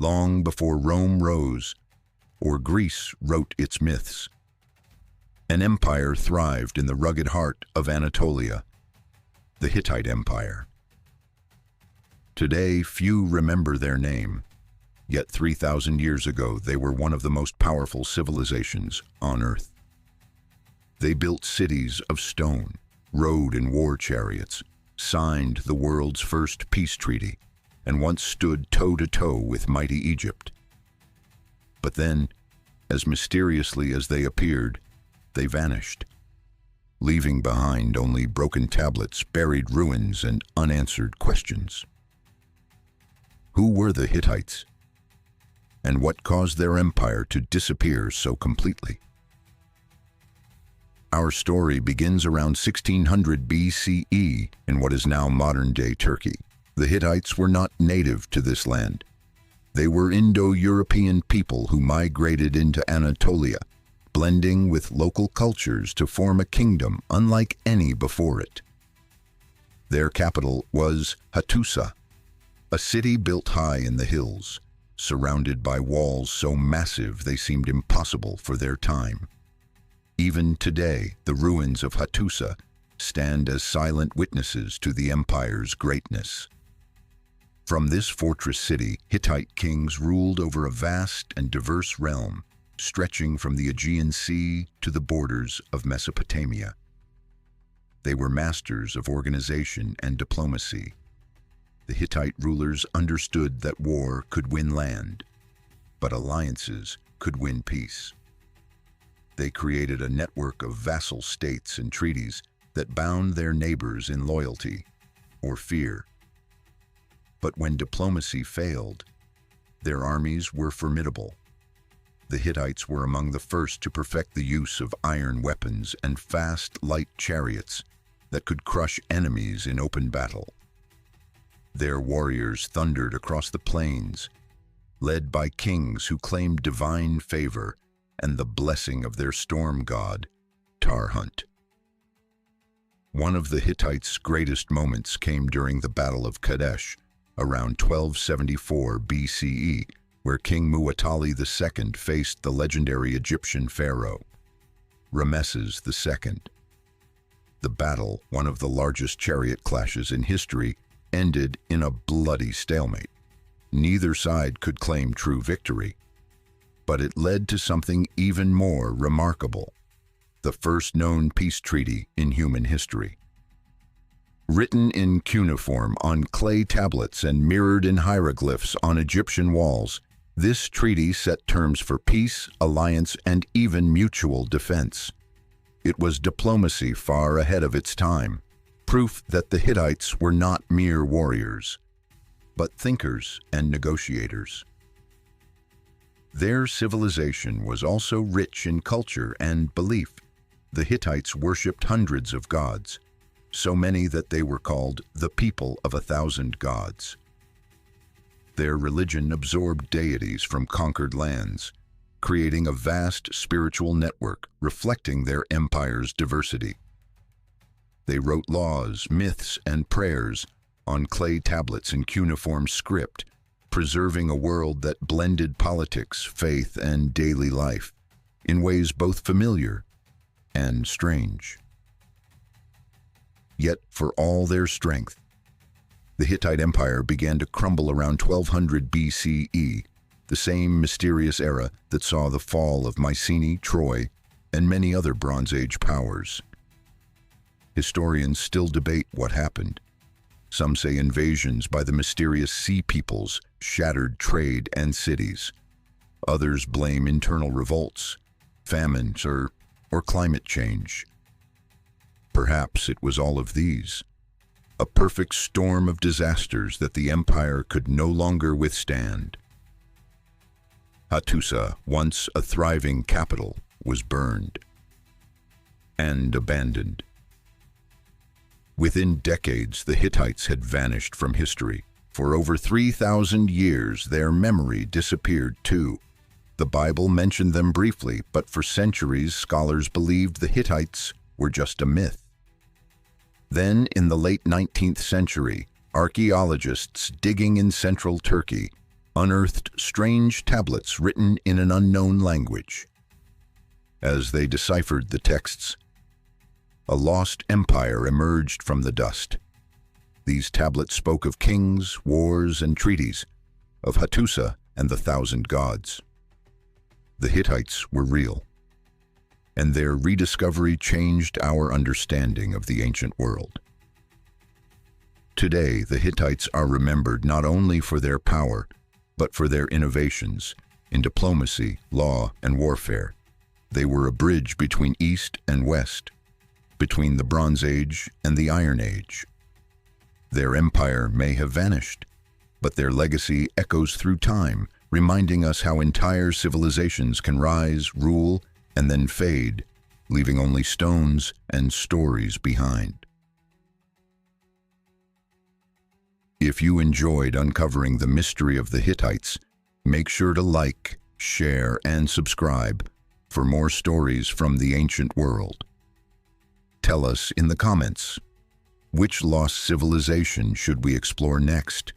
long before Rome rose or Greece wrote its myths. An empire thrived in the rugged heart of Anatolia, the Hittite Empire. Today, few remember their name, yet 3,000 years ago they were one of the most powerful civilizations on Earth. They built cities of stone, rode in war chariots, signed the world's first peace treaty, and once stood toe-to-toe with mighty Egypt. But then, as mysteriously as they appeared, they vanished, leaving behind only broken tablets, buried ruins, and unanswered questions. Who were the Hittites? And what caused their empire to disappear so completely? Our story begins around 1600 BCE in what is now modern-day Turkey. The Hittites were not native to this land. They were Indo-European people who migrated into Anatolia, blending with local cultures to form a kingdom unlike any before it. Their capital was Hattusa, a city built high in the hills, surrounded by walls so massive they seemed impossible for their time. Even today, the ruins of Hattusa stand as silent witnesses to the empire's greatness. From this fortress city, Hittite kings ruled over a vast and diverse realm, stretching from the Aegean Sea to the borders of Mesopotamia. They were masters of organization and diplomacy. The Hittite rulers understood that war could win land, but alliances could win peace. They created a network of vassal states and treaties that bound their neighbors in loyalty or fear. But when diplomacy failed, their armies were formidable. The Hittites were among the first to perfect the use of iron weapons and fast, light chariots that could crush enemies in open battle. Their warriors thundered across the plains, led by kings who claimed divine favor and the blessing of their storm god, Tarhunt. One of the Hittites' greatest moments came during the Battle of Kadesh, around 1274 BCE, where King Muwatalli II faced the legendary Egyptian pharaoh, Rameses II. The battle, one of the largest chariot clashes in history, ended in a bloody stalemate. Neither side could claim true victory, but it led to something even more remarkable: the first known peace treaty in human history. Written in cuneiform on clay tablets and mirrored in hieroglyphs on Egyptian walls, this treaty set terms for peace, alliance, and even mutual defense. It was diplomacy far ahead of its time, proof that the Hittites were not mere warriors, but thinkers and negotiators. Their civilization was also rich in culture and belief. The Hittites worshipped hundreds of gods, so many that they were called the people of 1,000 gods. Their religion absorbed deities from conquered lands, creating a vast spiritual network reflecting their empire's diversity. They wrote laws, myths, and prayers on clay tablets in cuneiform script, preserving a world that blended politics, faith, and daily life in ways both familiar and strange. Yet, for all their strength, the Hittite Empire began to crumble around 1200 BCE, the same mysterious era that saw the fall of Mycenae, Troy, and many other Bronze Age powers. Historians still debate what happened. Some say invasions by the mysterious sea peoples shattered trade and cities. Others blame internal revolts, famines, or climate change. Perhaps it was all of these, a perfect storm of disasters that the empire could no longer withstand. Hattusa, once a thriving capital, was burned and abandoned. Within decades, the Hittites had vanished from history. For over 3,000 years, their memory disappeared too. The Bible mentioned them briefly, but for centuries, scholars believed the Hittites were just a myth. Then, in the late 19th century, archaeologists digging in central Turkey unearthed strange tablets written in an unknown language. As they deciphered the texts, a lost empire emerged from the dust. These tablets spoke of kings, wars, and treaties, of Hattusa and the 1,000 gods. The Hittites were real, and their rediscovery changed our understanding of the ancient world. Today, the Hittites are remembered not only for their power, but for their innovations in diplomacy, law, and warfare. They were a bridge between East and West, between the Bronze Age and the Iron Age. Their empire may have vanished, but their legacy echoes through time, reminding us how entire civilizations can rise, rule, and then fade, leaving only stones and stories behind. If you enjoyed uncovering the mystery of the Hittites, make sure to like, share, and subscribe for more stories from the ancient world. Tell us in the comments, which lost civilization should we explore next?